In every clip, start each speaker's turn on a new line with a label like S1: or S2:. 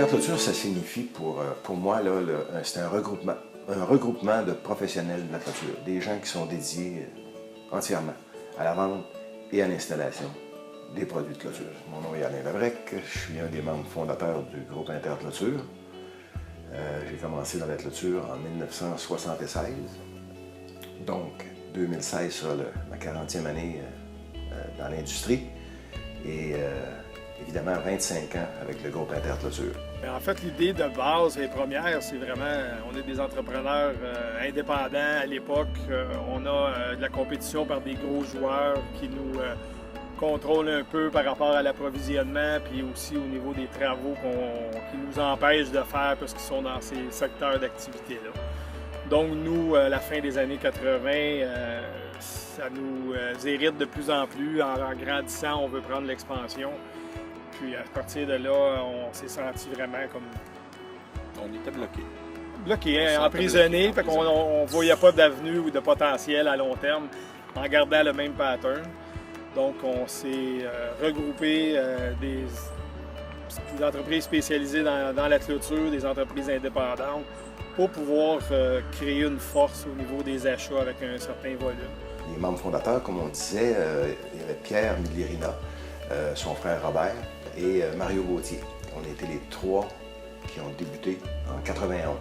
S1: clôture, ça signifie pour moi, c'est un regroupement de professionnels de la clôture, des gens qui sont dédiés entièrement à la vente et à l'installation des produits de clôture. Mon nom est Alain Labrec, je suis un des membres fondateurs du groupe Interclôture. J'ai commencé dans la clôture en 1976, donc 2016 sera ma 40e année dans l'industrie et évidemment 25 ans avec le groupe Interclôture.
S2: En fait, l'idée de base et première, c'est vraiment, on est des entrepreneurs indépendants à l'époque. On a de la compétition par des gros joueurs qui nous contrôlent un peu par rapport à l'approvisionnement, puis aussi au niveau des travaux qui nous empêchent de faire parce qu'ils sont dans ces secteurs d'activité-là. Donc nous, à la fin des années 80, ça nous hérite de plus en plus. En grandissant, on veut prendre l'expansion. Puis à partir de là, on s'est senti vraiment comme...
S3: On était bloqué.
S2: Bloqué, hein, emprisonné, fait qu'on ne voyait pas d'avenue ou de potentiel à long terme en gardant le même pattern. Donc on s'est regroupé des entreprises spécialisées dans la clôture, des entreprises indépendantes, pour pouvoir créer une force au niveau des achats avec un certain volume.
S1: Les membres fondateurs, comme on disait, il y avait Pierre Miglierina, son frère Robert, et Mario Gauthier. On était les trois qui ont débuté en 91.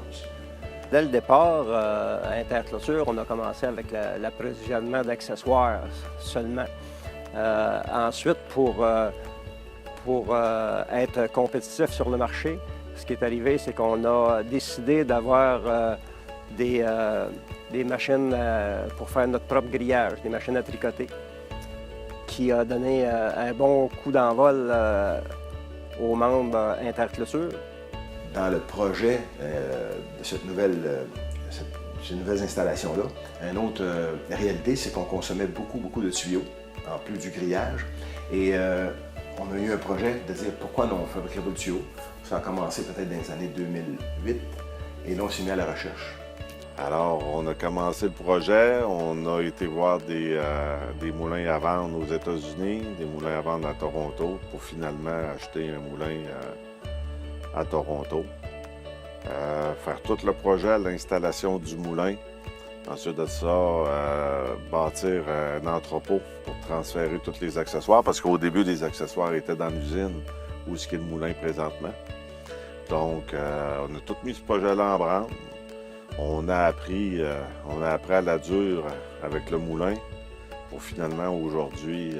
S4: Dès le départ, à Interclôture, on a commencé avec l'approvisionnement d'accessoires seulement. Ensuite, pour être compétitif sur le marché, ce qui est arrivé, c'est qu'on a décidé d'avoir des machines pour faire notre propre grillage, des machines à tricoter, qui a donné un bon coup d'envol aux membres Interclôture.
S1: Dans le projet de ces nouvelles installations-là, une autre réalité, c'est qu'on consommait beaucoup de tuyaux, en plus du grillage. Et on a eu un projet de dire pourquoi non, on fabriquerait pas de tuyaux. Ça a commencé peut-être dans les années 2008, et là on s'est mis à la recherche.
S5: Alors, on a commencé le projet, on a été voir des moulins à vendre aux États-Unis, des moulins à vendre à Toronto, pour finalement acheter un moulin à Toronto. Faire tout le projet, l'installation du moulin. Ensuite de ça, bâtir un entrepôt pour transférer tous les accessoires, parce qu'au début, les accessoires étaient dans l'usine, où est-ce qu'est le moulin présentement. Donc, on a tout mis ce projet-là en branle. On a appris à la dure avec le moulin pour finalement aujourd'hui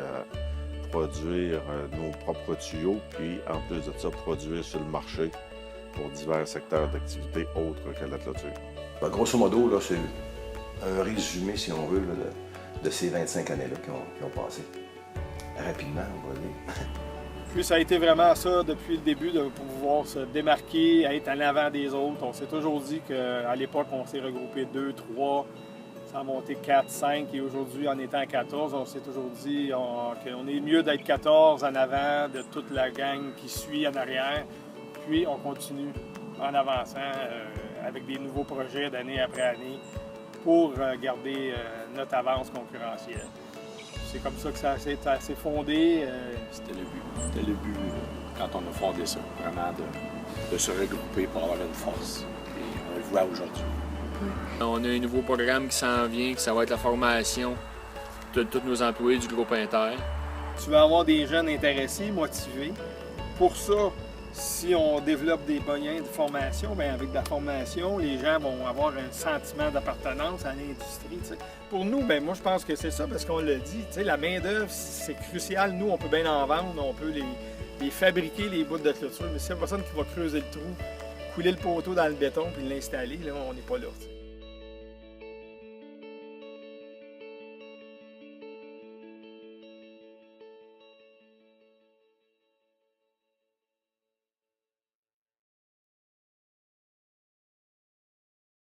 S5: produire nos propres tuyaux, puis en plus de ça, produire sur le marché pour divers secteurs d'activité autres que la clôture.
S1: Ben, grosso modo, là, c'est un résumé, si on veut, là, de ces 25 années-là qui ont passé. Rapidement, on va dire.
S2: Puis ça a été vraiment ça depuis le début, de pouvoir se démarquer, être en avant des autres. On s'est toujours dit qu'à l'époque, on s'est regroupé 2, 3, ça a monté 4, 5, et aujourd'hui, en étant 14, on s'est toujours dit qu'on est mieux d'être 14 en avant de toute la gang qui suit en arrière. Puis on continue en avançant avec des nouveaux projets d'année après année pour garder notre avance concurrentielle. C'est comme ça que ça s'est fondé.
S3: C'était le but. C'était le but quand on a fondé ça, vraiment de se regrouper pour avoir une force. Et on le voit aujourd'hui.
S6: On a un nouveau programme qui s'en vient, que ça va être la formation de tous nos employés du groupe Inter.
S2: Tu vas avoir des jeunes intéressés, motivés. Pour ça, si on développe des moyens de formation, bien avec de la formation, les gens vont avoir un sentiment d'appartenance à l'industrie. T'sais. Pour nous, bien, moi je pense que c'est ça, parce qu'on l'a dit, la main-d'œuvre, c'est crucial. Nous, on peut bien en vendre, on peut les fabriquer, les bouts de clôture, mais s'il n'y a personne qui va creuser le trou, couler le poteau dans le béton puis l'installer, là, on n'est pas là. T'sais.